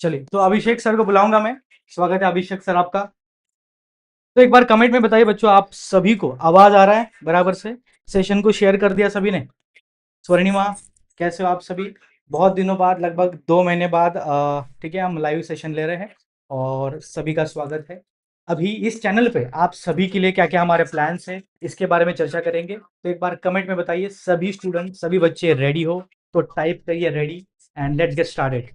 चलिए, तो अभिषेक सर को बुलाऊंगा मैं। स्वागत है अभिषेक सर आपका। तो एक बार कमेंट में बताइए बच्चों, आप सभी को आवाज आ रहा है बराबर से? सेशन को शेयर कर दिया सभी ने? स्वर्णिमा, कैसे हो आप सभी? बहुत दिनों बाद, लगभग 2 महीने बाद ठीक है, हम लाइव सेशन ले रहे हैं और सभी का स्वागत है। अभी इस चैनल पे आप सभी के लिए क्या क्या हमारे प्लान्स हैं, इसके बारे में चर्चा करेंगे। तो एक बार कमेंट में बताइए, सभी स्टूडेंट, सभी बच्चे रेडी हो तो टाइप करिए ready and let's get started.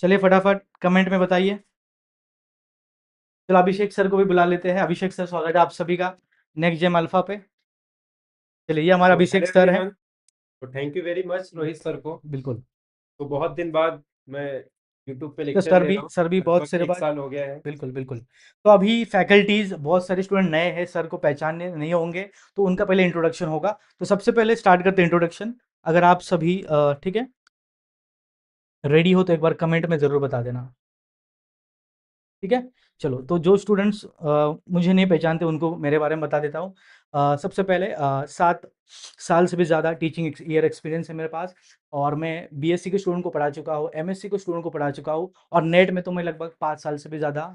चलिए फटाफट कमेंट में बताइए। चलो अभिषेक सर को भी बुला लेते हैं। अभिषेक सर, स्वागत है आप सभी का नेक्स्ट जेम अल्फा पे। चलिए, ये हमारा अभिषेक सर है। तो thank you very much Rohit sir को। बिल्कुल। तो बहुत दिन बाद मैं यूट्यूब पे तो लेक्चर सर ले भी रहा हूँ। सर भी बहुत लगभग सारे 1 बार। साल हो गया है। बिल्कुल बिल्कुल। तो अभी फैकल्टीज, बहुत सारे स्टूडेंट नए हैं, सर को पहचानने नहीं होंगे, तो उनका पहले इंट्रोडक्शन होगा। तो सबसे पहले स्टार्ट करते हैं इंट्रोडक्शन। अगर आप सभी ठीक है, रेडी हो तो एक बार कमेंट में ज़रूर बता देना। ठीक है। चलो, तो जो स्टूडेंट्स मुझे नहीं पहचानते उनको मेरे बारे में बता देता हूँ। सबसे पहले 7 साल से भी ज़्यादा टीचिंग ईयर एक्सपीरियंस है मेरे पास। और मैं बीएससी के स्टूडेंट को पढ़ा चुका हूँ, एमएससी के स्टूडेंट को पढ़ा चुका हूँ, और नेट में तो मैं लगभग 5 साल से भी ज़्यादा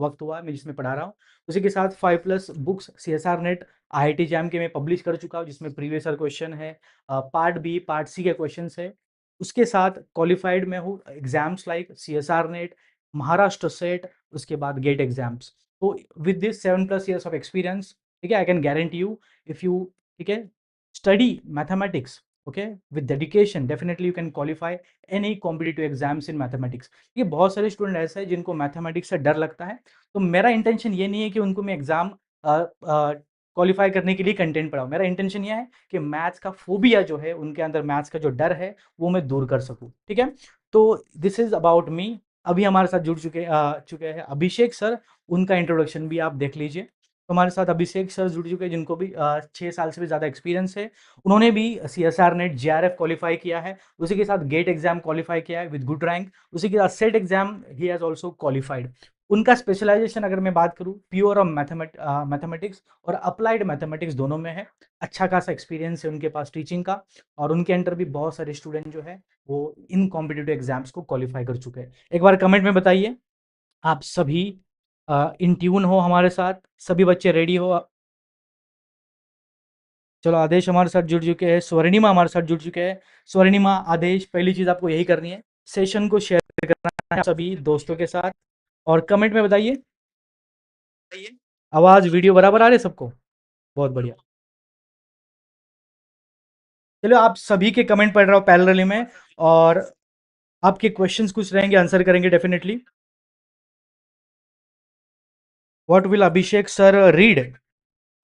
वक्त हुआ है मैं जिसमें पढ़ा रहा हूँ। उसी के साथ 5+ books CSR net IIT jam के मैं पब्लिश कर चुका हूँ, जिसमें प्रीवियस ईयर क्वेश्चन है, पार्ट बी पार्ट सी के क्वेश्चन है। उसके साथ क्वालिफाइड में हूँ exams like CSR net, Maharashtra set, उसके बाद गेट एग्जाम्स। तो with this 7+ years of experience, ठीक है, I can guarantee you, if you, ठीक है, study mathematics, okay, with dedication, definitely you can qualify any competitive exams in mathematics. ये बहुत सारे स्टूडेंट ऐसे हैं जिनको मैथमेटिक्स से डर लगता है। तो मेरा इंटेंशन ये नहीं है कि उनको मैं एग्जाम क्वालिफाई करने के लिए कंटेंट पढ़ाऊँ। मेरा इंटेंशन ये है कि मैथ्स का फोबिया जो है, उनके अंदर मैथ्स का जो डर है, वो मैं दूर कर सकूँ। ठीक है। तो दिस इज अबाउट मी। अभी हमारे साथ जुड़ चुके हैं अभिषेक सर। उनका इंट्रोडक्शन भी आप देख लीजिए। तो हमारे साथ अभिषेक सर जुड़ चुके हैं, जिनको भी 6 साल से भी ज़्यादा एक्सपीरियंस है। उन्होंने भी CSR नेट JRF क्वालिफाई किया है, उसी के साथ गेट एग्जाम क्वालिफाई किया है विद गुड रैंक, उसी के साथ set exam he has also qualified. उनका स्पेशलाइजेशन अगर मैं बात करूँ, प्योर और मैथमेटिक्स और अप्लाइड मैथमेटिक्स दोनों में है। अच्छा खासा एक्सपीरियंस है उनके पास टीचिंग का, और उनके अंडर भी बहुत सारे स्टूडेंट जो है वो इन कॉम्पिटिटिव एग्जाम्स को क्वालिफाई कर चुके हैं। एक बार कमेंट में बताइए आप सभी इन ट्यून हो हमारे साथ, सभी बच्चे रेडी हो? चलो, आदेश हमारे साथ जुड़ चुके हैं, स्वर्णिमा हमारे साथ जुड़ चुके हैं। स्वर्णिमा, आदेश, पहली चीज़ आपको यही करनी है, सेशन को शेयर करना है सभी दोस्तों के साथ, और कमेंट में बताइए आवाज़ वीडियो बराबर आ रही है सबको? बहुत बढ़िया। चलो, आप सभी के कमेंट पढ़ रहा हूँ पैरेलली में, और आपके क्वेश्चंस कुछ रहेंगे, आंसर करेंगे definitely. What will Abhishek sir read?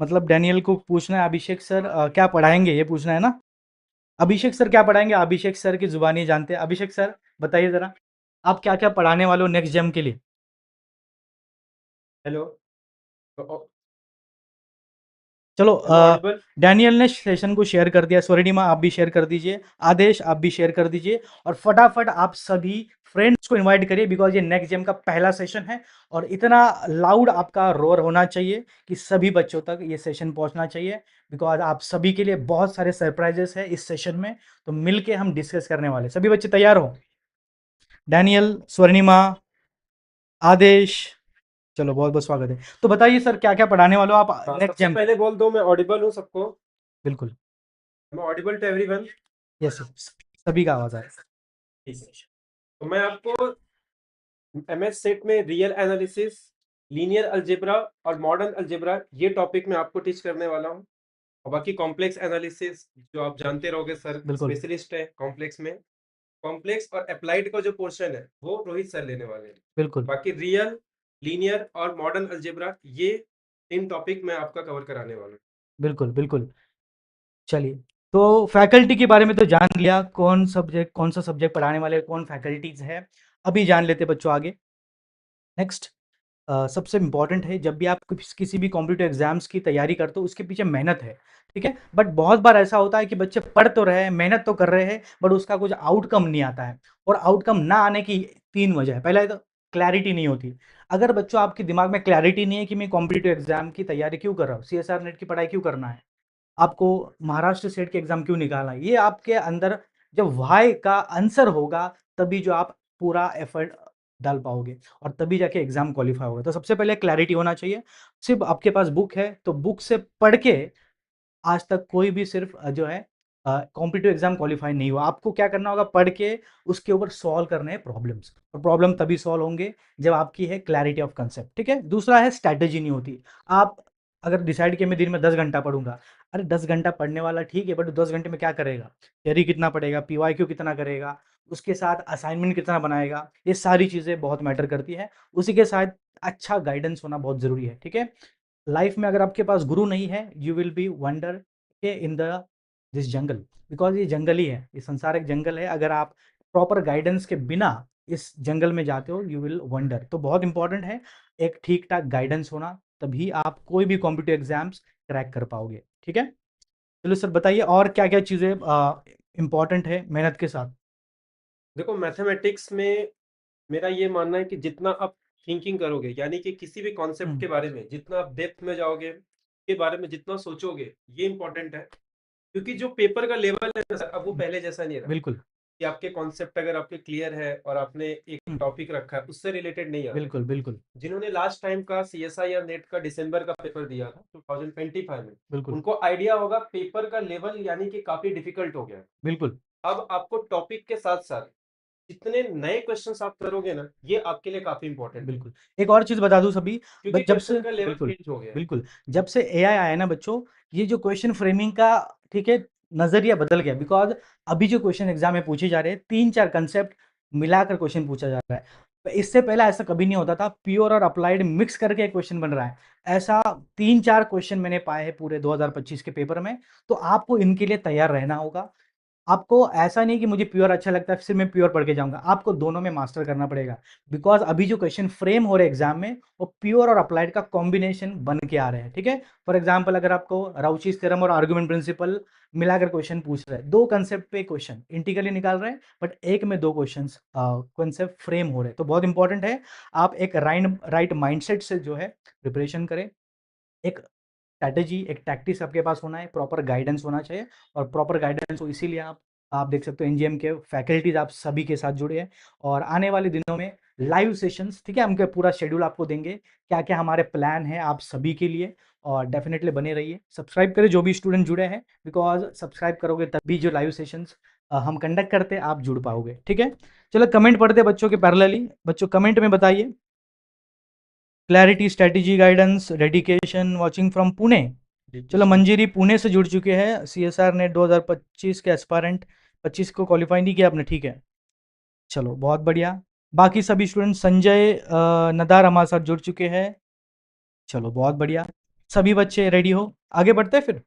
मतलब डैनियल को पूछना है अभिषेक सर क्या पढ़ाएंगे, ये पूछना है ना। अभिषेक सर क्या पढ़ाएंगे, अभिषेक सर की जुबानी जानते हैं। अभिषेक सर, बताइए ज़रा, आप क्या क्या पढ़ाने वाले हो नेक्स्ट जेम के लिए? हेलो। चलो, ऑडिबल? डैनियल ने सेशन को शेयर कर दिया, स्वर्णिमा आप भी शेयर कर दीजिए, आदेश आप भी शेयर कर दीजिए, और फटाफट आप सभी फ्रेंड्स को इनवाइट करिए, बिकॉज ये नेक्स्ट जेम का पहला सेशन है, और इतना लाउड आपका रोर होना चाहिए कि सभी बच्चों तक ये सेशन पहुंचना चाहिए, बिकॉज आप सभी के लिए बहुत सारे सरप्राइजेस है इस सेशन में। तो मिलके हम डिस्कस करने वाले, सभी बच्चे तैयार हो? डैनियल, स्वर्णिमा, आदेश, चलो बहुत बहुत स्वागत है। तो बताइए सर, क्या क्या पढ़ाने वाले हो आप नेक्स्ट सबसे जेम? पहले बोल दो मैं ऑडिबल हूँ सबको। बिल्कुल। मैं ऑडिबल टू एवरीवन। यस, सभी का आवाज आ रहा है। ठीक है। तो मैं आपको MS सेट में रियल एनालिसिस, लीनियर अलजेब्रा और मॉडर्न अलजेब्रा, ये टॉपिक मैं आपको टीच करने वाला हूँ। और बाकी कॉम्प्लेक्स एनालिसिस जो आप जानते रहोगे, सर बिल्कुल स्पेशलिस्ट है कॉम्प्लेक्स में। कॉम्प्लेक्स और अप्लाइड का जो पोर्शन है वो रोहित सर लेने वाले हैं। बिल्कुल। बाकी रियल, लीनियर और मॉडर्न अलजेब्रा, ये 3 टॉपिक मैं आपका कवर कराने वाला हूँ। बिल्कुल बिल्कुल। चलिए, तो फैकल्टी के बारे में तो जान लिया, कौन सा सब्जेक्ट पढ़ाने वाले, कौन फैकल्टीज है, अभी जान लेते बच्चों आगे। नेक्स्ट, सबसे इम्पॉर्टेंट है, जब भी आप किसी भी कॉम्पिटिटिव एग्जाम्स की तैयारी करते हो, उसके पीछे मेहनत है। ठीक है। बट बहुत बार ऐसा होता है कि बच्चे पढ़ तो रहे हैं, मेहनत तो कर रहे हैं, बट उसका कुछ आउटकम नहीं आता है। और आउटकम ना आने की 3 वजह है। पहला है तो क्लैरिटी नहीं होती। अगर बच्चों आपके दिमाग में क्लैरिटी नहीं है कि मैं कॉम्पिटिटिव एग्जाम की तैयारी क्यों कर रहा हूँ, CSR नेट की पढ़ाई क्यों करना है, आपको महाराष्ट्र स्टेट के एग्जाम क्यों निकालना है, ये आपके अंदर जब वाई का आंसर होगा तभी जो आप पूरा एफर्ट डाल पाओगे और तभी जाके एग्जाम क्वालिफाई होगा। तो सबसे पहले क्लैरिटी होना चाहिए। सिर्फ आपके पास बुक है तो बुक से पढ़ के आज तक कोई भी सिर्फ जो है कॉम्पिटिटिव एग्जाम क्वालिफाई नहीं हुआ। आपको क्या करना होगा, पढ़ के उसके ऊपर सॉल्व करने हैं प्रॉब्लम्स, और प्रॉब्लम तभी सॉल्व होंगे जब आपकी है क्लैरिटी ऑफ कंसेप्ट। ठीक है, दूसरा है स्ट्रैटेजी नहीं होती। आप अगर डिसाइड किया मैं दिन में 10 घंटा पढ़ूंगा, अरे 10 घंटा पढ़ने वाला ठीक है, बट 10 घंटे में क्या करेगा, थियरी कितना पढ़ेगा, पीवाईक्यू कितना करेगा, उसके साथ असाइनमेंट कितना बनाएगा, ये सारी चीज़ें बहुत मैटर करती है। उसी के साथ अच्छा गाइडेंस होना बहुत ज़रूरी है। ठीक है, लाइफ में अगर आपके पास गुरु नहीं है, you will be wonder in the this jungle, because ये जंगल ही है, ये संसार एक जंगल है। अगर आप प्रॉपर गाइडेंस के बिना इस जंगल में जाते हो, यू विल वंडर। तो बहुत इंपॉर्टेंट है एक ठीक ठाक गाइडेंस होना, तभी आप कोई भी कॉम्पिटिटिव एग्जाम्स क्रैक कर पाओगे। ठीक है, चलो सर बताइए और क्या क्या चीज़ें इंपॉर्टेंट है मेहनत के साथ। देखो, मैथमेटिक्स में मेरा ये मानना है कि जितना आप थिंकिंग करोगे, यानी कि किसी भी कॉन्सेप्ट के बारे में जितना आप डेप्थ में जाओगे, के बारे में जितना सोचोगे, ये इंपॉर्टेंट है। क्योंकि जो पेपर का लेवल है ना सर, अब वो पहले जैसा नहीं रहा बिल्कुल कि आपके कॉन्सेप्ट अगर आपके क्लियर है और आपने एक टॉपिक रखा है, उससे रिलेटेड नहीं आता है। बिल्कुल बिल्कुल जिन्होंने लास्ट टाइम का सीएसआई या नेट का दिसंबर का पेपर दिया था 2025 में, बिल्कुल उनको आइडिया होगा पेपर का लेवल यानी कि काफी डिफिकल्ट हो गया है। बिल्कुल अब आपको टॉपिक के साथ साथ जितने नए क्वेश्चंस आप करोगे ना, ये आपके लिए काफी इंपॉर्टेंट है, बिल्कुल। एक और चीज़ बता दूँ सभी, क्योंकि जब से क्वेश्चन का लेवल बिल्कुल, चेंज हो गया है। बिल्कुल, जब से एआई आया ना बच्चों, ये जो क्वेश्चन फ्रेमिंग का, ठीक है, नज़रिया बदल गया। बिकॉज़ अभी जो क्वेश्चन एग्ज़ाम में पूछे जा रहे हैं, 3-4 कांसेप्ट मिलाकर क्वेश्चन पूछा जा रहा है। तो इससे पहले ऐसा कभी नहीं होता था, प्योर और अप्लाइड मिक्स करके एक क्वेश्चन बन रहा है। ऐसा 3-4 क्वेश्चन मैंने पाए हैं पूरे 2025 के पेपर में, तो आपको इनके लिए तैयार रहना होगा। आपको ऐसा नहीं कि मुझे प्योर अच्छा लगता है सिर्फ मैं प्योर पढ़ के जाऊँगा, आपको दोनों में मास्टर करना पड़ेगा। बिकॉज़ अभी जो क्वेश्चन फ्रेम हो रहे हैं एग्ज़ाम में, वो प्योर और अप्लाइड का कॉम्बिनेशन बन के आ रहे हैं, ठीक है? फॉर एग्ज़ाम्पल अगर आपको राउचीज़ थ्योरम और आर्गुमेंट प्रिंसिपल मिलाकर क्वेश्चन पूछ रहे हैं, 2 कांसेप्ट पे क्वेश्चन इंटीग्रली निकाल रहे हैं, बट एक में 2 क्वेश्चंस कांसेप्ट फ्रेम हो रहे हैं। तो बहुत इंपॉर्टेंट है, आप एक राइट माइंडसेट से जो है प्रिपरेशन करें। एक स्ट्रैटेजी, एक टैक्टिक्स आपके पास होना है, प्रॉपर गाइडेंस होना चाहिए, और प्रॉपर गाइडेंस हो इसीलिए आप देख सकते हो एनजीएम के फैकल्टीज आप सभी के साथ जुड़े हैं, और आने वाले दिनों में लाइव सेशंस, ठीक है, हम क्या पूरा शेड्यूल आपको देंगे, क्या क्या हमारे प्लान है आप सभी के लिए, और डेफिनेटली बने रहिए। सब्सक्राइब करें जो भी स्टूडेंट जुड़े हैं, बिकॉज सब्सक्राइब करोगे तभी जो लाइव सेशंस हम कंडक्ट करते हैं आप जुड़ पाओगे। ठीक है, चलो कमेंट पढ़ते हैं बच्चों के पैरेलली। बच्चों कमेंट में बताइए, clarity, strategy, guidance, dedication, watching from Pune. चलो मंजीरी पुणे से जुड़ चुके हैं, सीएसआर नेट 2025 के एस्पायरेंट, 25 को क्वालिफाई नहीं किया आपने, ठीक है, चलो बहुत बढ़िया। बाकी सभी स्टूडेंट, संजय नदार हमारे साथ जुड़ चुके हैं, चलो बहुत बढ़िया। सभी बच्चे रेडी हो, आगे बढ़ते हैं फिर।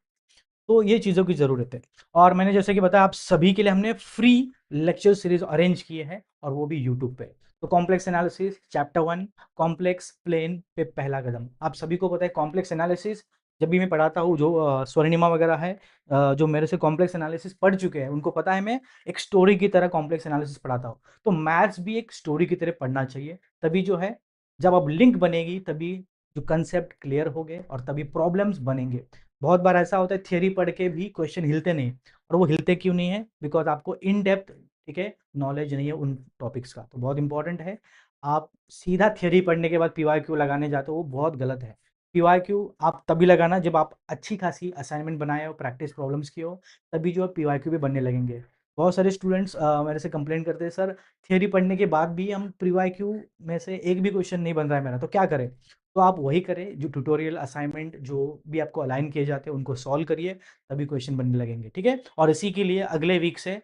तो ये चीज़ों की ज़रूरत है, और मैंने जैसे कि बताया आप सभी के लिए हमने फ्री लेक्चर सीरीज अरेंज किए हैं, और वो भी यूट्यूब पे। तो complex analysis chapter 1, complex plane पे पहला कदम। आप सभी को पता है कॉम्प्लेक्स एनालिसिस, जब भी मैं पढ़ाता हूँ, जो स्वर्णिमा वगैरह है, जो मेरे से कॉम्प्लेक्स एनालिसिस पढ़ चुके हैं, उनको पता है मैं एक स्टोरी की तरह कॉम्प्लेक्स एनालिसिस पढ़ाता हूँ। तो मैथ्स भी एक स्टोरी की तरह पढ़ना चाहिए, तभी जो है, जब अब लिंक बनेगी तभी जो कंसेप्ट क्लियर हो गए और तभी प्रॉब्लम्स बनेंगे। बहुत बार ऐसा होता है थियरी पढ़ के भी क्वेश्चन हिलते नहीं, और वो हिलते क्यों नहीं है, बिकॉज आपको इन डेप्थ, ठीक है, नॉलेज नहीं है उन टॉपिक्स का। तो बहुत इंपॉर्टेंट है, आप सीधा थियरी पढ़ने के बाद पीवाईक्यू लगाने जाते हो, वो बहुत गलत है। पीवाईक्यू आप तभी लगाना जब आप अच्छी खासी असाइनमेंट बनाए हो, प्रैक्टिस प्रॉब्लम्स की हो, तभी जो है पीवाईक्यू भी बनने लगेंगे। बहुत सारे स्टूडेंट्स मेरे से कंप्लेंट करते हैं, सर थियरी पढ़ने के बाद भी हम पीवाईक्यू में से एक भी क्वेश्चन नहीं बन रहा है मेरा, तो क्या करें? तो आप वही करें जो ट्यूटोरियल असाइनमेंट जो भी आपको अलाइन किए जाते हैं उनको सॉल्व करिए, तभी क्वेश्चन बनने लगेंगे। ठीक है, और इसी के लिए अगले वीक से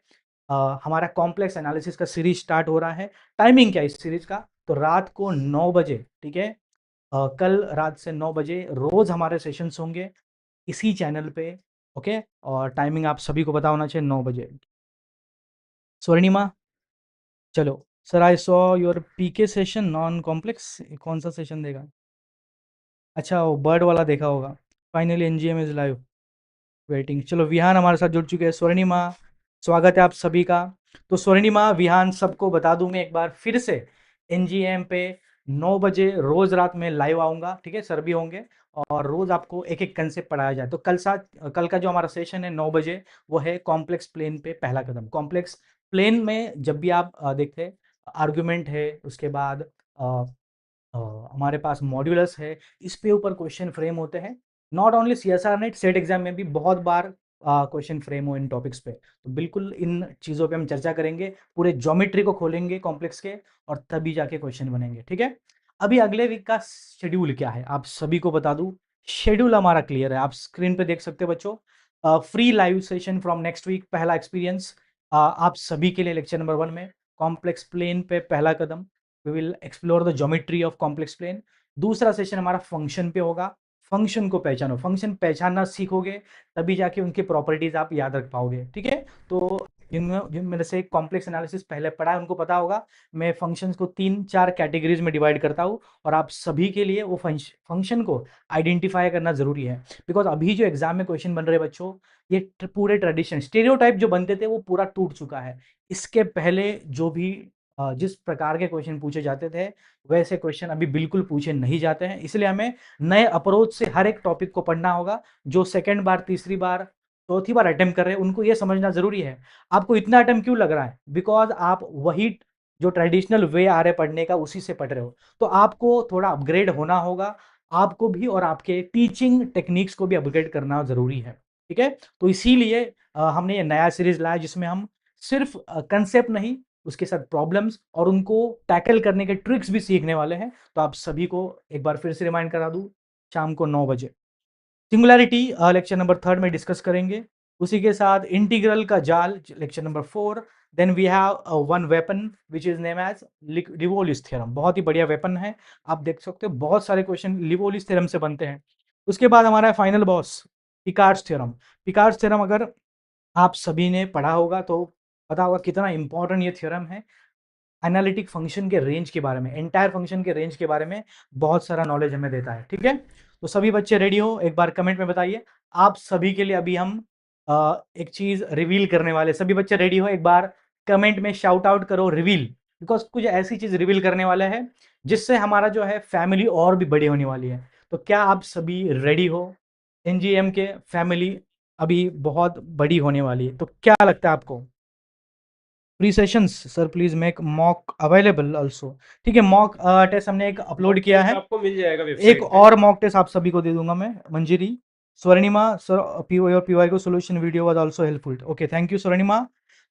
हमारा कॉम्प्लेक्स एनालिसिस का सीरीज स्टार्ट हो रहा है। टाइमिंग क्या है इस सीरीज का, तो रात को 9 बजे, ठीक है, कल रात से 9 बजे रोज हमारे सेशंस होंगे इसी चैनल पे। ओके, और टाइमिंग आप सभी को पता होना चाहिए, 9 बजे। स्वर्णिमा, चलो sir, I saw your PK session non complex, कौन सा सेशन देगा? अच्छा, वो बर्ड वाला देखा होगा। Finally NGM is live waiting. चलो विहान हमारे साथ जुड़ चुके हैं, स्वर्णिमा, स्वागत है आप सभी का। तो स्वर्णिमा, विहान, सबको बता दूं मैं एक बार फिर से, एनजीएम पे 9 बजे रोज रात में लाइव आऊंगा, ठीक है, सर भी होंगे और रोज आपको एक एक कंसेप्ट पढ़ाया जाए। तो कल का जो हमारा सेशन है 9 बजे, वो है कॉम्प्लेक्स प्लेन पे पहला कदम। कॉम्प्लेक्स प्लेन में जब भी आप देखते आर्गुमेंट है, उसके बाद अ, हमारे पास मॉड्यूलस है, इस पे ऊपर क्वेश्चन फ्रेम होते हैं। Not only CSR net, set exam में भी बहुत बार क्वेश्चन फ्रेम हो इन टॉपिक्स पे। तो बिल्कुल इन चीज़ों पे हम चर्चा करेंगे, पूरे ज्योमेट्री को खोलेंगे कॉम्प्लेक्स के, और तभी जाके क्वेश्चन बनेंगे, ठीक है। अभी अगले वीक का शेड्यूल क्या है आप सभी को बता दूं। शेड्यूल हमारा क्लियर है, आप स्क्रीन पे देख सकते हो बच्चों। Free live session from next week, पहला एक्सपीरियंस आप सभी के लिए लेक्चर नंबर 1 में कॉम्प्लेक्स प्लेन पे पहला कदम, we will explore the geometry of complex plane. दूसरा सेशन हमारा फंक्शन पे होगा, फंक्शन को पहचानो, फंक्शन पहचानना सीखोगे तभी जाके उनकी प्रॉपर्टीज आप याद रख पाओगे, ठीक है। तो जिन मेरे से कॉम्प्लेक्स एनालिसिस पहले पढ़ा है उनको पता होगा, मैं फंक्शंस को 3-4 कैटेगरीज में डिवाइड करता हूँ, और आप सभी के लिए वो फंक्शन को आइडेंटिफाई करना जरूरी है। बिकॉज अभी जो एग्जाम में क्वेश्चन बन रहे हैं बच्चों, ये पूरे ट्रेडिशन स्टेरियोटाइप जो बनते थे वो पूरा टूट चुका है। इसके पहले जो भी जिस प्रकार के क्वेश्चन पूछे जाते थे, वैसे क्वेश्चन अभी बिल्कुल पूछे नहीं जाते हैं। इसलिए हमें नए अप्रोच से हर एक टॉपिक को पढ़ना होगा। जो सेकंड बार, तीसरी बार, चौथी बार अटेम्प्ट कर रहे हैं, उनको ये समझना जरूरी है आपको इतना अटेम्प्ट क्यों लग रहा है, बिकॉज आप वही जो ट्रेडिशनल वे आ रहे पढ़ने का उसी से पढ़ रहे हो। तो आपको थोड़ा अपग्रेड होना होगा, आपको भी और आपके टीचिंग टेक्निक्स को भी अपग्रेड करना जरूरी है, ठीक है। तो इसीलिए हमने ये नया सीरीज लाया जिसमें हम सिर्फ कंसेप्ट नहीं, उसके साथ प्रॉब्लम्स और उनको टैकल करने के ट्रिक्स भी सीखने वाले हैं। तो आप सभी को एक बार फिर से रिमाइंड करा दूं, शाम को 9 बजे सिंगुलैरिटी लेक्चर नंबर 3 में डिस्कस करेंगे। उसी के साथ इंटीग्रल का जाल lecture number 4। Then we have one weapon which is name as Liouville's theorem, बहुत ही बढ़िया वेपन है। आप देख सकते हो बहुत सारे क्वेश्चन लिवोलिस थ्योरम से बनते हैं। उसके बाद हमारा final boss Picard's theorem. Picard's theorem अगर आप सभी ने पढ़ा होगा तो पता होगा कितना इंपॉर्टेंट ये थ्योरम है। एनालिटिक फंक्शन के रेंज के बारे में, एंटायर फंक्शन के रेंज के बारे में बहुत सारा नॉलेज हमें देता है, ठीक है। तो सभी बच्चे रेडी हो, एक बार कमेंट में बताइए। आप सभी के लिए अभी हम एक चीज रिवील करने वाले, सभी बच्चे रेडी हो, एक बार कमेंट में शाउट आउट करो रिवील, बिकॉज कुछ ऐसी चीज रिवील करने वाला है जिससे हमारा जो है फैमिली और भी बड़ी होने वाली है। तो क्या आप सभी रेडी हो? एनजीएम के फैमिली अभी बहुत बड़ी होने वाली है, तो क्या लगता है आपको? Pre sessions sir please make mock available also, ठीक है। मॉक टेस्ट हमने एक अपलोड मॉक किया टेस्ट है, आपको मिल जाएगा एक वेबसाइट पे। और मॉक टेस्ट आप सभी को दे दूंगा मैं। मंजिरी, स्वर्णिमा सर, पीओ और पीवाई को solution video was also helpful, okay thank you Swarnima.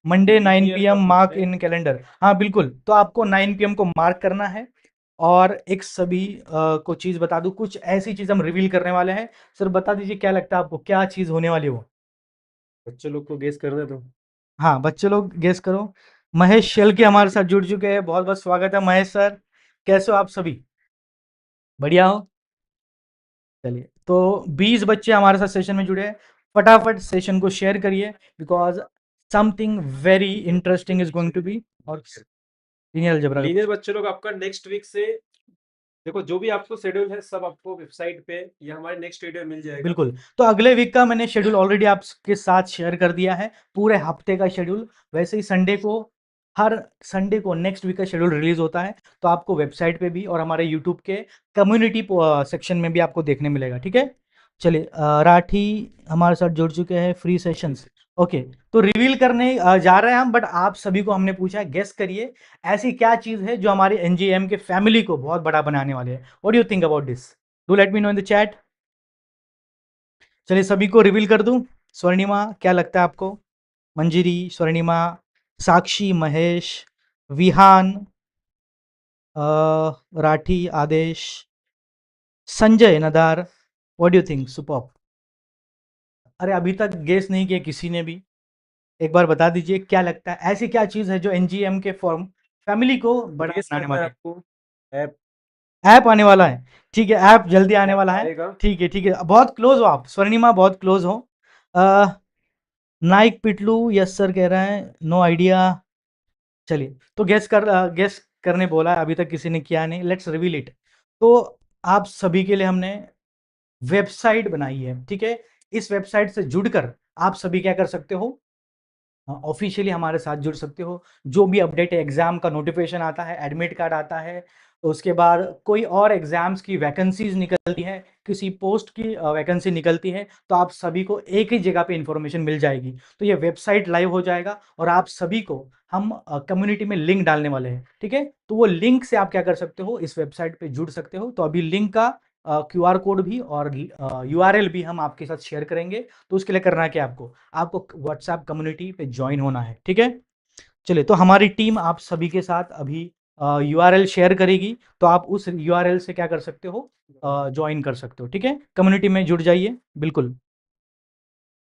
Monday 9 linear का PM पूछ मार्क रहे हैं। इन कैलेंडर, हाँ बिल्कुल, तो आपको 9 PM को मार्क करना है। और एक सभी को चीज बता दूं, कुछ ऐसी चीज हम रिवील करने वाले हैं। सर बता दीजिए क्या लगता है आपको, क्या चीज होने वाली है वो? बच्चों लोग को गेस करने दो। हाँ बच्चे लोग गेस करो। महेश शेल के हमारे साथ जुड़ चुके हैं, बहुत बहुत स्वागत है महेश सर, कैसे हो आप सभी? बढ़िया हो? चलिए, तो 20 बच्चे हमारे साथ सेशन में जुड़े हैं, फटाफट सेशन को शेयर करिए, because something very interesting is going to be. और लीनियर अलजेब्रा का लीनियर बच्चे लोग आपका नेक्स्ट वीक से देखो, जो भी आपको शेड्यूल है सब आपको वेबसाइट पे या हमारे नेक्स्ट वीडियो मिल जाएगा। बिल्कुल। तो अगले वीक का मैंने शेड्यूल ऑलरेडी आपके साथ शेयर कर दिया है, पूरे हफ्ते का शेड्यूल। वैसे ही संडे को, हर संडे को नेक्स्ट वीक का शेड्यूल रिलीज होता है, तो आपको वेबसाइट पे भी और हमारे यूट्यूब के कम्युनिटी सेक्शन में भी आपको देखने मिलेगा, ठीक है। चलिए, राठी हमारे साथ जुड़ चुके हैं, फ्री सेशंस, ओके। तो रिवील करने जा रहे हैं हम, बट आप सभी को हमने पूछा है गेस करिए ऐसी क्या चीज है जो हमारी एनजीएम के फैमिली को बहुत बड़ा बनाने वाली है। What do you think about this? Do let me know in the chat. चलिए सभी को रिवील कर दूं। स्वर्णिमा क्या लगता है आपको? Manjiri, Swarnima, Sakshi, Mahesh, Vihaan, Rathi, Aadesh, Sanjay Nadar, what do you think? Super. अरे अभी तक गेस नहीं किया किसी ने भी, एक बार बता दीजिए क्या लगता है, ऐसी क्या चीज है जो एनजीएम के फॉर्म फैमिली को बड़ा गेस बनाने करना है वाली है? आपको। ऐप ऐप आने वाला है, ठीक है, ऐप जल्दी आने वाला है। आएगा। ठीक है ठीक है, बहुत क्लोज हो आप स्वर्णिमा, बहुत क्लोज हो। नाइक पिटलू यस सर कह रहा है, नो आइडिया। चलिए, तो गेस करने बोला है, अभी तक किसी ने किया नहीं, लेट्स रिवील इट। तो आप सभी के लिए हमने वेबसाइट बनाई है, ठीक है। इस वेबसाइट से जुड़कर आप सभी क्या कर सकते हो, ऑफिशियली हमारे साथ जुड़ सकते हो। जो भी अपडेट है, एग्जाम का नोटिफिकेशन आता है, एडमिट कार्ड आता है, तो उसके बाद कोई और एग्जाम्स की वैकेंसीज निकलती है, किसी पोस्ट की वैकेंसी निकलती है, तो आप सभी को एक ही जगह पे इंफॉर्मेशन मिल जाएगी। तो ये वेबसाइट लाइव हो जाएगा और आप सभी को हम कम्युनिटी में लिंक डालने वाले हैं, ठीक है। तो वो लिंक से आप क्या कर सकते हो, इस वेबसाइट पे जुड़ सकते हो। तो अभी लिंक का क्यूआर कोड भी और यूआरएल भी हम आपके साथ शेयर करेंगे। तो उसके लिए करना है क्या, आपको आपको व्हाट्सएप कम्युनिटी पे ज्वाइन होना है, ठीक है। चलिए, तो हमारी टीम आप सभी के साथ अभी यूआरएल शेयर करेगी, तो आप उस यूआरएल से क्या कर सकते हो, ज्वाइन कर सकते हो, ठीक है। कम्युनिटी में जुड़ जाइए, बिल्कुल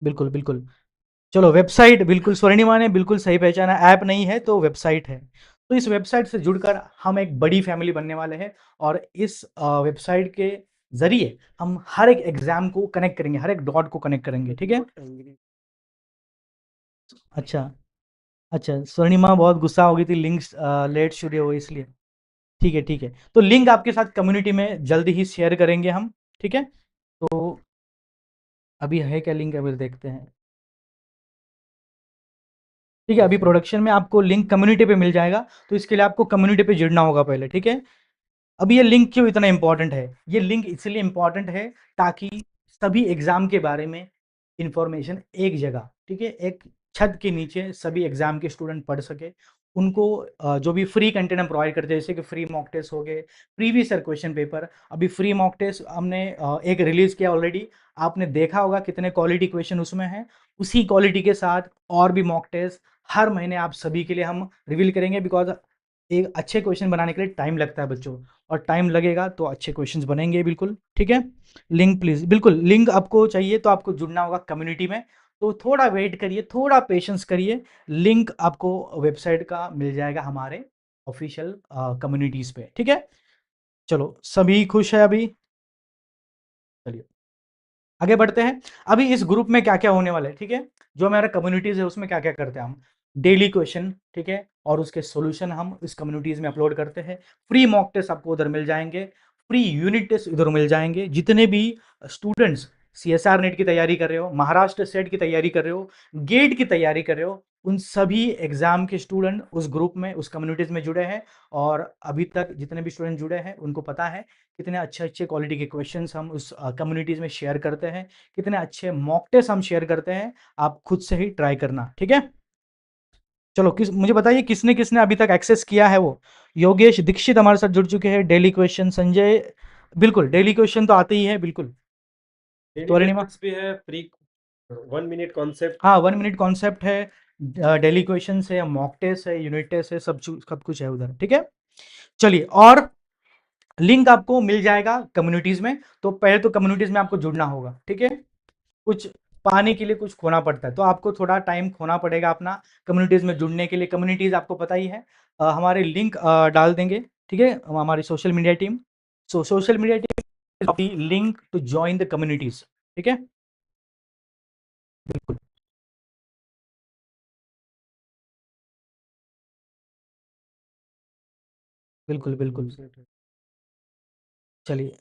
बिल्कुल बिल्कुल। चलो, वेबसाइट बिल्कुल स्वर्णिमा ने बिल्कुल सही पहचाना, ऐप नहीं है तो वेबसाइट है। तो इस वेबसाइट से जुड़कर हम एक बड़ी फैमिली बनने वाले हैं और इस वेबसाइट के जरिए हम हर एक एग्जाम को कनेक्ट करेंगे, हर एक डॉट को कनेक्ट करेंगे, ठीक है। अच्छा, अच्छा, स्वर्णिमा बहुत गुस्सा हो गई थी, लिंक लेट शुरू हुई इसलिए। ठीक है, ठीक है। तो लिंक आपके साथ कम्युनिटी में जल्दी ही शेयर करेंगे हम, ठीक है। तो अभी है क्या लिंक, अभी देखते हैं। ठीक है, अभी प्रोडक्शन में आपको लिंक कम्युनिटी पे मिल जाएगा। तो इसके लिए आपको कम्युनिटी पे जुड़ना होगा पहले, ठीक है। अब ये लिंक क्यों इतना इंपॉर्टेंट है, ये लिंक इसलिए इंपॉर्टेंट है ताकि सभी एग्जाम के बारे में इंफॉर्मेशन एक जगह, ठीक है, एक छत के नीचे सभी एग्जाम के स्टूडेंट पढ़ सके। उनको जो भी फ्री कंटेंट हम प्रोवाइड करते हैं, जैसे कि फ्री मॉक टेस्ट हो गए, प्रीवियस ईयर क्वेश्चन पेपर। अभी फ्री मॉक टेस्ट हमने एक रिलीज किया ऑलरेडी, आपने देखा होगा कितने क्वालिटी क्वेश्चन उसमें हैं। उसी क्वालिटी के साथ और भी मॉक टेस्ट हर महीने आप सभी के लिए हम रिवील करेंगे, बिकॉज एक अच्छे क्वेश्चन बनाने के लिए टाइम लगता है बच्चों, और टाइम लगेगा तो अच्छे क्वेश्चंस बनेंगे, बिल्कुल, ठीक है। लिंक प्लीज, बिल्कुल लिंक आपको चाहिए तो आपको जुड़ना होगा कम्युनिटी में। तो थोड़ा वेट करिए, थोड़ा पेशेंस करिए, लिंक आपको वेबसाइट का मिल जाएगा हमारे ऑफिशियल कम्युनिटीज पे, ठीक है। चलो, सभी खुश है अभी। चलिए, आगे बढ़ते हैं। अभी इस ग्रुप में क्या क्या होने वाला है, ठीक है। जो हमारा कम्युनिटीज है उसमें क्या क्या करते हैं हम, डेली क्वेश्चन, ठीक है, और उसके सॉल्यूशन हम इस कम्युनिटीज में अपलोड करते हैं। फ्री मॉक टेस्ट आपको उधर मिल जाएंगे, फ्री यूनिट टेस्ट इधर मिल जाएंगे। जितने भी स्टूडेंट्स सीएसआर नेट की तैयारी कर रहे हो, महाराष्ट्र सेट की तैयारी कर रहे हो, गेट की तैयारी कर रहे हो, उन सभी एग्जाम के स्टूडेंट उस ग्रुप में, उस कम्युनिटीज में जुड़े हैं। और अभी तक जितने भी स्टूडेंट जुड़े हैं उनको पता है कितने अच्छे अच्छे क्वालिटी के क्वेश्चंस हम उस कम्युनिटीज में शेयर करते हैं, कितने अच्छे मॉक टेस्ट हम शेयर करते हैं। आप खुद से ही ट्राई करना, ठीक है। चलो, मुझे बताइए किसने किसने अभी तक एक्सेस किया है वो। योगेश दीक्षित हमारे साथ जुड़ चुके हैं, डेली क्वेश्चन, संजय, बिल्कुल डेली क्वेश्चन तो आते ही है, बिल्कुल। डेली स्वर्णिमा, क्वेश्चंस भी है, फ्री 1 मिनट कॉन्सेप्ट। हाँ, 1 मिनट कॉन्सेप्ट है, डेली क्वेश्चन है, मॉक टेस्ट है, यूनिट टेस्ट है, सब कुछ है उधर, ठीक है। चलिए, और लिंक आपको मिल जाएगा कम्युनिटीज में। तो पहले तो कम्युनिटीज में आपको जुड़ना होगा, ठीक है। कुछ पाने के लिए कुछ खोना पड़ता है, तो आपको थोड़ा टाइम खोना पड़ेगा अपना कम्युनिटीज में जुड़ने के लिए। कम्युनिटीज आपको पता ही है, हमारे लिंक डाल देंगे, ठीक है, हमारी social media team. So social media team link to join the communities, ठीक है। बिल्कुल बिल्कुल बिल्कुल। चलिए,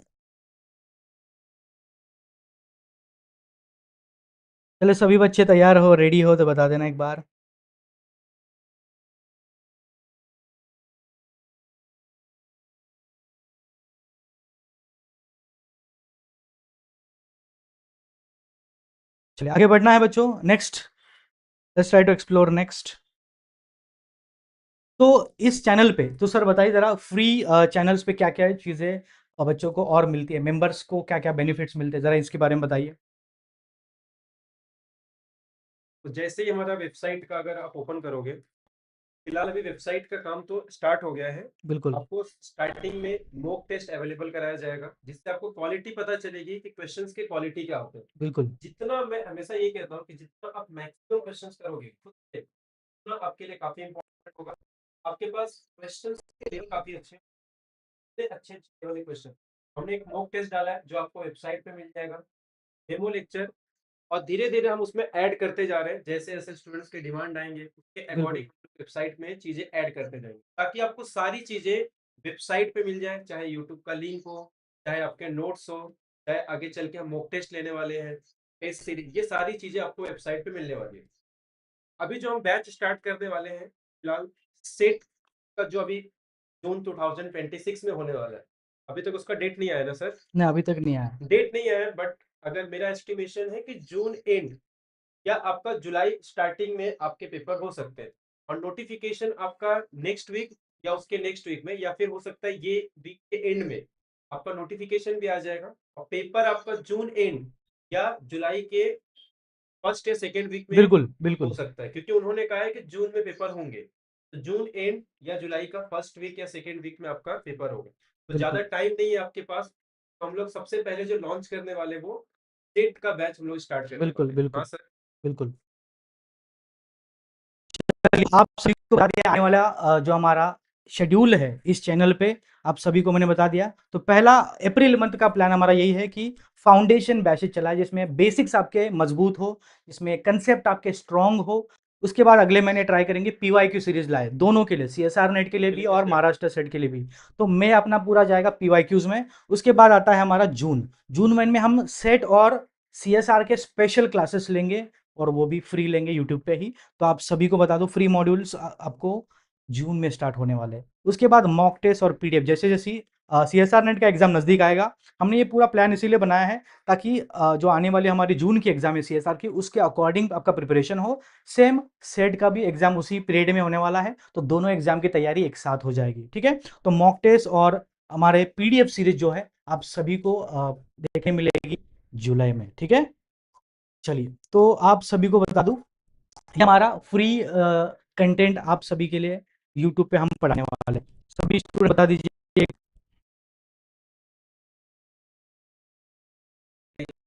चले सभी बच्चे तैयार हो, रेडी हो तो बता देना एक बार। चलिए, आगे बढ़ना है बच्चों, next, let's try to explore next. तो इस चैनल पे तो सर बताइए जरा, फ्री चैनल्स पे क्या क्या चीज़ें बच्चों को और मिलती है, मेंबर्स को क्या क्या बेनिफिट्स मिलते हैं, जरा इसके बारे में बताइए। तो जैसे ही हमारा वेबसाइट का अगर आप ओपन करोगे, फिलहाल अभी वेबसाइट का काम तो स्टार्ट हो गया है। बिल्कुल आपको स्टार्टिंग में मॉक टेस्ट अवेलेबल कराया जाएगा, जिससे आपको क्वालिटी पता चलेगी कि क्वेश्चंस की क्वालिटी क्या होते हैं। बिल्कुल जितना मैं हमेशा ये कहता हूँ कि जितना आप मैक्सिमम क्वेश्चंस करोगे खुद से, उतना आपके लिए काफी इंपॉर्टेंट होगा। आपके पास क्वेश्चंस के लेवल काफी अच्छे, इतने अच्छे अच्छे वाले क्वेश्चन। हमने एक मॉक टेस्ट डाला है जो आपको वेबसाइट पे मिल जाएगा, डेमो लेक्चर, और धीरे धीरे हम उसमें ऐड करते जा रहे हैं। जैसे जैसे स्टूडेंट्स की डिमांड आएंगे उसके बिल्कुल अकॉर्डिंग वेबसाइट में चीजें ऐड करते जाएंगे, ताकि आपको सारी चीजें वेबसाइट पे मिल जाए, चाहे यूट्यूब का लिंक हो, चाहे आपके नोट्स हो, चाहे आगे चल के हम मॉक टेस्ट लेने वाले हैं, टेस्ट सीरीज, ये सारी चीजें आपको वेबसाइट पे मिलने वाली है। अभी जो हम बैच स्टार्ट करने वाले हैं फिलहाल, सेट का जो अभी जून 2026 में होने वाला है। अभी तक उसका डेट नहीं आया ना सर? नहीं, अभी तक नहीं आया। डेट नहीं आया, बट अगर मेरा एस्टिमेशन है कि जून एंड या आपका जुलाई स्टार्टिंग में आपके पेपर हो सकते हैं, और नोटिफिकेशन आपका नेक्स्ट वीक या उसके नेक्स्ट वीक में, या फिर हो सकता है ये वीक के एंड में आपका नोटिफिकेशन भी आ जाएगा, और पेपर आपका जून एंड या जुलाई के फर्स्ट या सेकेंड वीक में बिल्कुल, हो बिल्कुल, सकता है, क्योंकि उन्होंने कहा है कि जून में पेपर होंगे, तो जून एंड या जुलाई का फर्स्ट वीक या सेकेंड वीक में आपका पेपर होगा। तो ज्यादा बिल्कुल, टाइम नहीं है आपके पास, तो हम लोग सबसे पहले जो लॉन्च करने वाले वो सेट का बैच हम लोग स्टार्ट करने बिल्कुल, वाले हैं। हाँ बिल्कुल, सर। बिल्कुल। चलिए, आप सभी को बता दिया आने वाला जो हमारा शेड्यूल है इस चैनल पे, आप सभी को मैंने बता दिया। तो पहला अप्रैल मंथ का प्लान हमारा यही है कि फाउंडेशन बैचेज़ चलाएँ जिसमें बेसिक्स आपके मजबूत हो, जिसमें कंसेप्ट आपके स्ट्रॉन्ग हो। उसके बाद अगले महीने ट्राई करेंगे पीवाईक्यू सीरीज़ लाएँ, दोनों के लिए, सीएसआर नेट के लिए भी बिल्कुल और सर। महाराष्ट्र सेट के लिए भी। तो मई अपना पूरा जाएगा पीवाईक्यूज़ में। उसके बाद आता है हमारा जून। जून महीने में हम सेट और सीएसआर के स्पेशल क्लासेस लेंगे, और वो भी फ्री लेंगे यूट्यूब पे ही। तो आप सभी को बता दूं, फ्री मॉड्यूल्स आपको जून में स्टार्ट होने वाले हैं। उसके बाद मॉक टेस्ट और पीडीएफ जैसे जैसे सीएसआर नेट का एग्जाम नज़दीक आएगा, हमने ये पूरा प्लान इसीलिए बनाया है ताकि जो आने वाली हमारी जून की एग्जाम है सीएसआर की, उसके अकॉर्डिंग आपका प्रिपरेशन हो। सेम सेट का भी एग्जाम उसी पीरियड में होने वाला है, तो दोनों एग्जाम की तैयारी एक साथ हो जाएगी। ठीक है, तो मॉक टेस्ट और हमारे पीडीएफ सीरीज जो है आप सभी को देखने मिलेगी जुलाई में। ठीक है, चलिए, तो आप सभी को बता दूं, ये हमारा फ्री कंटेंट आप सभी के लिए यूट्यूब पे हम पढ़ाने वाले हैं। सभी स्टूडेंट बता दीजिए।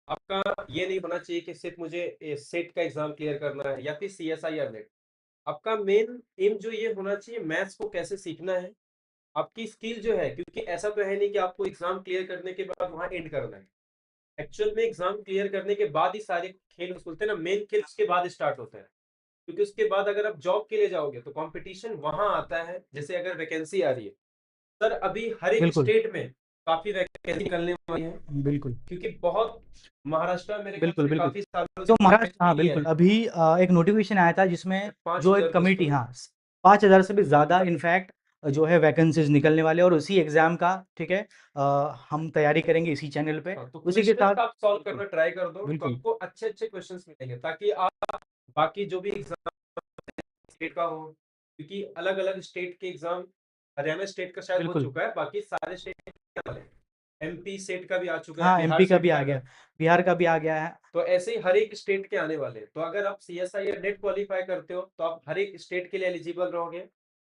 आपका ये नहीं होना चाहिए कि सिर्फ मुझे सेट का एग्जाम क्लियर करना है या फिर सीएसआईआर नेट। आपका मेन एम जो ये होना चाहिए, मैथ्स को कैसे सीखना है, आपकी स्किल जो है, क्योंकि ऐसा तो है नहीं कि आपको एग्जाम क्लियर करने के बाद वहां एंड करना है। एक्चुअल में एग्जाम क्लियर करने के बाद ही सारे खेल बोलते हैं ना, मेन खेल उसके बाद स्टार्ट होता है। क्योंकि उसके बाद अगर आप जॉब के लिए जाओगे तो कंपटीशन वहां आता है। जैसे अगर वैकेंसी आ रही है सर, अभी हर एक बिल्कुल, स्टेट में काफी वैकेंसी निकलने वाली है, बिल्कुल, क्योंकि बहुत महाराष्ट्र मेरे ख्याल बिल्कुल, से बिल्कुल। काफी सालों से तो महाराष्ट्र, वैकेंसी हाँ, नहीं बिल्कुल, है। अभी एक नोटिफिकेशन आया था जिसमें पांच जो हजार एक पोस्ट कमिटी, है। हाँ, 5,000 से भी ज़्यादा इनफैक्ट जो है वैकेंसीज निकलने वाले, और उसी एग्ज़ाम का, ठीक है, हम तैयारी करेंगे इसी चैनल पे। हाँ, तो उसी के क्वेश्चंस साथ आप सॉल्व बिल्कुल, करना ट्राई कर दो, तो बिल्कुल, आपको अच्छे अच्छे क्वेश्चंस मिलेंगे, ताकि आप बाकी जो भी एग्जाम स्टेट का हो, क्योंकि अलग अलग स्टेट के एग्जाम, हरियाणा स्टेट का शायद हो बिल्कुल। चुका है, बाकी सारे स्टेट, एमपी सेट का भी आ चुका है, हाँ, बिहार एमपी का सेट भी का आ है। गया, बिहार का भी आ गया है। तो ऐसे ही हर एक स्टेट के आने वाले हैं। तो अगर आप सीएसआई या नेट क्वालिफाई करते हो तो आप हर एक स्टेट के लिए एलिजिबल रहोगे,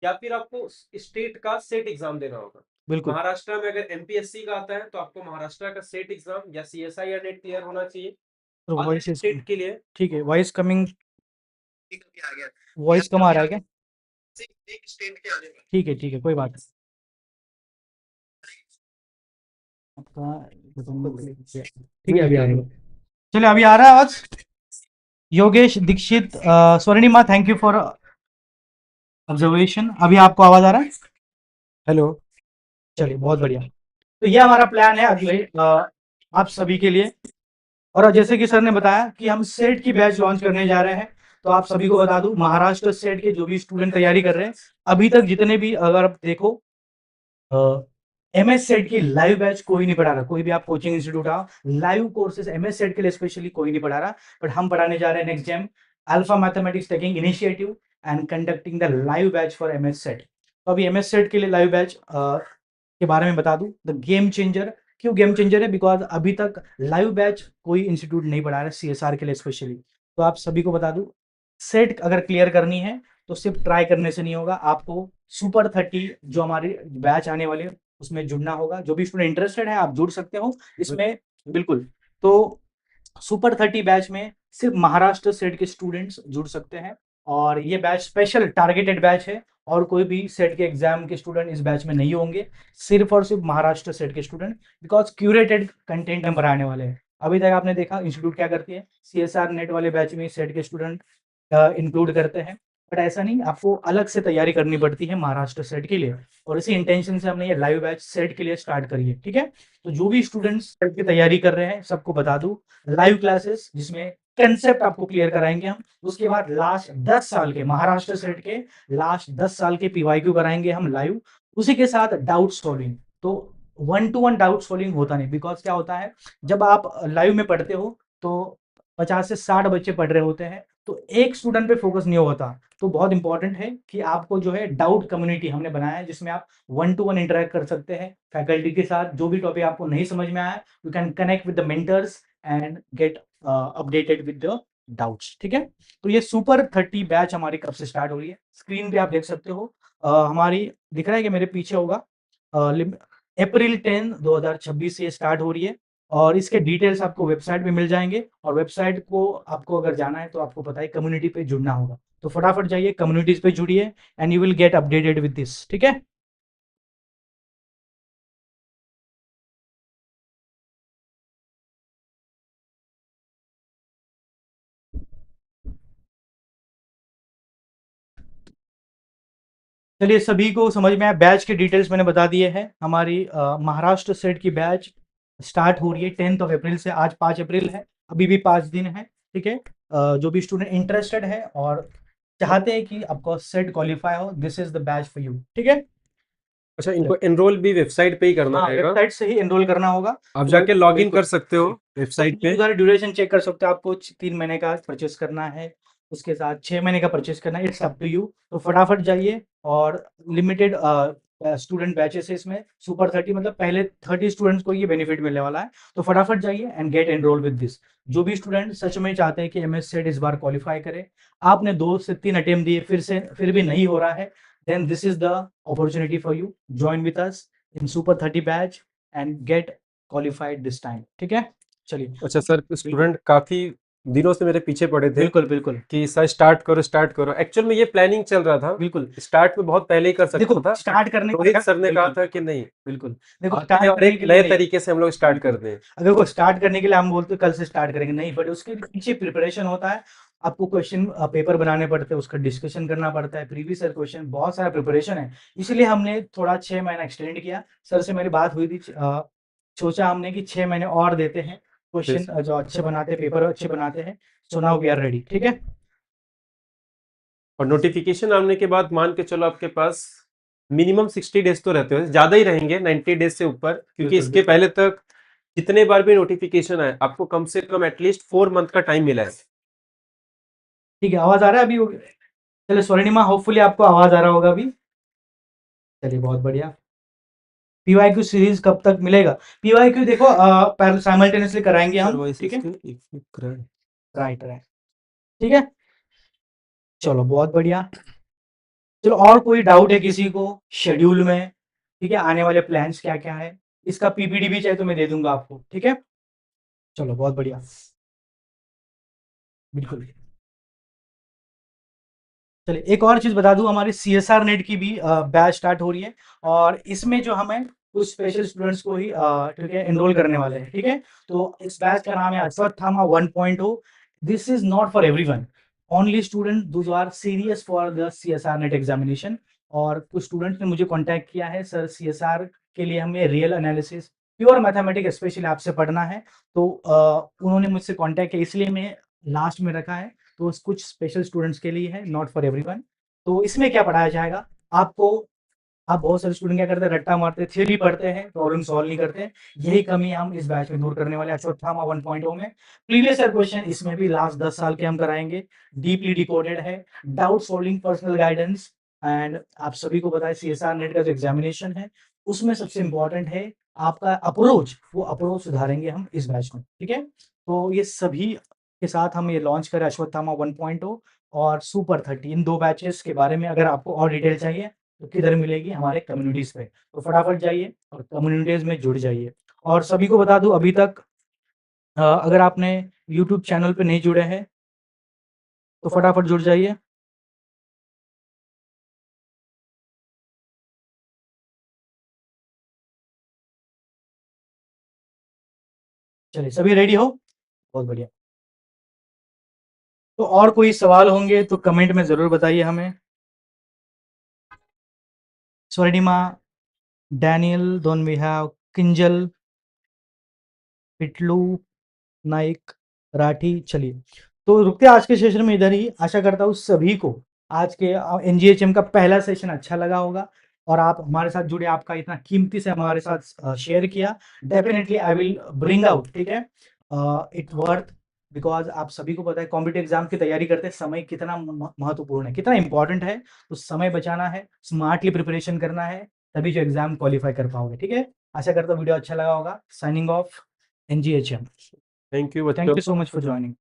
या फिर आपको स्टेट का सेट एग्जाम देना होगा। बिल्कुल, महाराष्ट्र में अगर एमपीएससी का आता है तो आपको महाराष्ट्र का सेट एग्जाम या सीएसआई या नेट क्लियर होना चाहिए। तो अदर वॉइस इज़ स्टेट के लिए ठीक है, वॉइस कमिंग, आ गया, वॉइस बिहार कम का आ भी रहा आ है क्या? गया, एक स्टेट के आने वाले। ठीक है, कोई बात नहीं। आपका ठीक है, अभी आएगा। चलिए, अभी आ रहा है आवाज़? Yogesh Dixit, Swarnima, thank you for observation. अभी आपको आवाज़ आ रहा है? हेलो? चलिए, बहुत बढ़िया। तो ये हमारा प्लान है अगले आप सभी के लिए। और जैसे कि सर ने बताया कि हम सेट की बैच लॉन्च करने जा रहे हैं, तो आप सभी को बता दूं, महाराष्ट्र सेट के जो भी स्टूडेंट तैयारी कर रहे हैं, अभी तक जितने भी, अगर आप देखो, एमएस सेट की लाइव बैच कोई नहीं पढ़ा रहा। कोई भी आप कोचिंग इंस्टीट्यूट आओ, लाइव कोर्सेज एमएस सेट के लिए स्पेशली कोई नहीं पढ़ा रहा। बट हम पढ़ाने जा रहे हैं next gem alpha mathematics taking initiative and conducting the live batch for MS set. तो अभी एमएस सेट के लिए लाइव बैच के बारे में बता दूं, द गेम चेंजर। क्यों गेम चेंजर है? बिकॉज अभी तक लाइव बैच कोई इंस्टीट्यूट नहीं पढ़ा रहा है सीएसआर के लिए स्पेशली। तो आप सभी को बता दूं, सेट अगर क्लियर करनी है तो सिर्फ ट्राई करने से नहीं होगा, आपको सुपर 30 जो हमारी बैच आने वाली है उसमें जुड़ना होगा। जो भी स्टूडेंट इंटरेस्टेड है आप जुड़ सकते हो इसमें, बिल्कुल। तो सुपर 30 बैच में सिर्फ महाराष्ट्र सेट के स्टूडेंट्स जुड़ सकते हैं, और ये बैच स्पेशल टारगेटेड बैच है, और कोई भी सेट के एग्जाम के स्टूडेंट इस बैच में नहीं होंगे, सिर्फ और सिर्फ महाराष्ट्र सेट के स्टूडेंट, बिकॉज क्यूरेटेड कंटेंट हम पढ़ाने वाले हैं। अभी तक आपने देखा इंस्टीट्यूट क्या करती है, सीएसआर नेट वाले बैच में सेट के स्टूडेंट इंक्लूड करते हैं, बट ऐसा नहीं, आपको अलग से तैयारी करनी पड़ती है महाराष्ट्र सेट के लिए। और इसी इंटेंशन से हमने ये लाइव बैच सेट के लिए स्टार्ट करी है। ठीक है, तो जो भी स्टूडेंट्स सेट की तैयारी कर रहे हैं सबको बता दूं, लाइव क्लासेस जिसमें कंसेप्ट आपको क्लियर कराएंगे हम। उसके बाद लास्ट 10 साल के महाराष्ट्र सेट के लास्ट 10 साल के पीवाईक्यू कराएंगे हम लाइव। उसी के साथ डाउट सॉल्विंग। तो 1 टू 1 डाउट सॉल्विंग होता नहीं, बिकॉज़ क्या होता है, जब आप लाइव में पढ़ते हो तो 50 से 60 बच्चे पढ़ रहे होते हैं, तो एक स्टूडेंट पे फोकस नहीं होता। तो बहुत इंपॉर्टेंट है कि आपको जो है डाउट कम्युनिटी हमने बनाया है, जिसमें आप 1 टू 1 इंटरैक्ट कर सकते हैं फैकल्टी के साथ। जो भी टॉपिक आपको नहीं समझ में आया, you can connect with the mentors and get updated with the doubts, ठीक है? तो ये सुपर 30 बैच हमारी कब से स्टार्ट हो रही है, स्क्रीन पे आप देख सकते हो। हमारी दिख रहा है कि मेरे पीछे होगा, अप्रैल 10 2026 से ये स्टार्ट हो रही है, और इसके डिटेल्स आपको वेबसाइट पे मिल जाएंगे। और वेबसाइट को आपको अगर जाना है तो आपको पता है कम्युनिटी पे जुड़ना होगा, तो फटाफट जाइए कम्युनिटीज पे जुड़िए and you will get updated with this, ठीक है? चलिए, सभी को समझ में आया, बैच के डिटेल्स मैंने बता दिए हैं। हमारी महाराष्ट्र सेट की बैच स्टार्ट हो रही है 10th ऑफ अप्रैल से। आज 5 अप्रैल है, अभी भी 5 दिन है, ठीक है? जो भी स्टूडेंट इंटरेस्टेड है और चाहते हैं कि आपका सेट क्वालिफाई हो, this is the batch for you, ठीक है? अच्छा, इनको एनरोल भी वेबसाइट पे ही करना हाँ, रहेगा? वेबसाइट से ही एनरोल करना होगा। आप तो जाके लॉग इन बिल्कुल कर सकते हो वेबसाइट पे। उधर ड्यूरेशन चेक कर सकते हो, आपको 3 महीने का परचेस करना है, उसके साथ 6 महीने का परचेस करना है, इट्स अप टू यू। तो फटाफट जाइए, और लिमिटेड स्टूडेंट बैचेस है इसमें, सुपर 30, मतलब पहले 30 स्टूडेंट्स को ये बेनिफिट मिलने वाला है। तो फटाफट जाइए and get enrol with this. जो भी स्टूडेंट सच में चाहते हैं कि एमएस सेट इस बार क्वालिफाई करे, आपने 2 से 3 अटेम्प्ट दिए, फिर भी नहीं हो रहा है, then this is the opportunity for you, join with us in super 30 batch and get qualified this time, ठीक है? चलिए। अच्छा सर, स्टूडेंट काफी दिनों से मेरे पीछे पड़े थे बिल्कुल, बिल्कुल। कि सर स्टार्ट करो स्टार्ट करो। एक्चुअल में ये प्लानिंग चल रहा था, बिल्कुल। स्टार्ट में बहुत पहले ही कर सकता देखो, था। स्टार्ट करने रोहित सर ने कहा बिल्कुल, था कि नहीं, बिल्कुल। देखो, आते हैं स्टार्ट और करने एक के लिए नए नहीं, तरीके से हम लोग स्टार्ट बिल्कुल। कर दें। अगर वो स्टार्ट करने के लिए हम बोलते कल से स्टार्ट करेंगे, नहीं, बट उसके पीछे प्रिपरेशन होता है। आपको क्वेश्चन पेपर बनाने पड़ते हैं, उसका डिस्कशन करना पड़ता है, प्रीवियस ईयर क्वेश्चन, बहुत सारा प्रिपरेशन है। इसलिए हमने थोड़ा 6 महीना एक्सटेंड किया। सर से मेरी बात हुई थी, सोचा हमने कि 6 महीने और देते हैं, क्वेश्चन जो अच्छे बनाते हैं, पेपर अच्छे बनाते हैं। So now we are ready, ठीक है? और नोटिफिकेशन आने के बाद मान के चलो आपके पास मिनिमम 60 डेज तो रहते हैं, ज्यादा ही रहेंगे 90 डेज से ऊपर, क्योंकि बिल्कुल, इसके बिल्कुल। पहले तक जितने बार भी नोटिफिकेशन आए आपको कम से कम एटलीस्ट 4 मंथ का टाइम मिला है। ठीक है, आवाज आ रहा है अभी? चलो स्वर्णिमा, होपफुली आपको आवाज आ रहा होगा अभी। चलिए, बहुत बढ़िया। पीवाईक्यू सीरीज कब तक मिलेगा? पीवाईक्यू देखो, साइमल्टेनियसली कराएंगे सर हम, वॉइस ठीक है? इसके राइट, राइट। ठीक है, चलो बहुत बढ़िया। चलो, और कोई डाउट है किसी को शेड्यूल में? ठीक है, आने वाले प्लान्स क्या क्या है, इसका पीपीडी भी चाहे तो मैं दे दूंगा आपको, ठीक है? चलो बहुत बढ़िया, बिल्कुल। चलिए, एक और चीज बता दूं, हमारी सीएसआर नेट की भी बैच स्टार्ट हो रही है, और इसमें जो हमें कुछ स्पेशल स्टूडेंट्स को ही ठीक है एनरोल करने वाले हैं, ठीक है? तो इस बैच का नाम है Ashwatthama 1.0। This is not for everyone, only student those are serious for the CSR net examination. और कुछ स्टूडेंट्स ने मुझे कांटेक्ट किया है, सर सीएसआर के लिए हमें real analysis, pure mathematics specially आपसे पढ़ना है। तो उन्होंने मुझसे कांटेक्ट किया, इसलिए मैं लास्ट में रखा है। तो कुछ स्पेशल स्टूडेंट्स के लिए है, नॉट फॉर एवरीवन। तो इसमें क्या पढ़ाया जाएगा आपको? आप बहुत सारे स्टूडेंट क्या करते हैं, रट्टा मारते हैं, थ्योरी पढ़ते हैं, प्रॉब्लम सॉल्व नहीं करते हैं। यही कमी हम इस बैच में दूर करने वाले हैं, अश्वत्थामा 1.0 में। प्रीवियस ईयर क्वेश्चन इसमें भी लास्ट 10 साल के हम कराएंगे, डीपली डिकोडेड है, doubt solving, personal guidance. And आप सभी को पता है सीएसआर नेट का जो एग्जामिनेशन है, उसमें सबसे इंपॉर्टेंट है आपका अप्रोच, वो अप्रोच सुधारेंगे हम इस बैच में, ठीक है? तो ये सभी के साथ हम ये लॉन्च करें अश्वत्थामा 1.0 और सुपर 30, इन 2 बैचेस के बारे में अगर आपको और डिटेल चाहिए तो किधर मिलेगी? हमारे कम्युनिटीज पे। तो फटाफट जाइए और कम्युनिटीज में जुड़ जाइए। और सभी को बता दूं, अभी तक अगर आपने यूट्यूब चैनल पे नहीं जुड़े हैं तो फटाफट जुड़ जाइए। चलिए, सभी रेडी हो? बहुत बढ़िया। तो और कोई सवाल होंगे तो कमेंट में जरूर बताइए हमें। स्वर्णिमा, डैनियल, दोन वी हैव किंजल, पिटलू, नाइक, राठी। चलिए, तो रुकते हैं आज के सेशन में इधर ही। आशा करता हूँ सभी को आज के एनजीएचएम का पहला सेशन अच्छा लगा होगा, और आप हमारे साथ जुड़े, आपका इतना कीमती से हमारे साथ शेयर किया। Definitely I will bring out, ठीक है, इट वर्थ, बिकॉज आप सभी को पता है कॉम्पिटिटिव एग्जाम की तैयारी करते समय कितना महत्वपूर्ण है, कितना इंपॉर्टेंट है। तो समय बचाना है, स्मार्टली प्रिपरेशन करना है, तभी जो एग्जाम क्वालिफाई कर पाओगे। ठीक है, आशा करता हूँ वीडियो अच्छा लगा होगा। Signing off, NGHM। Thank you thank बच्चों। You so much for joining.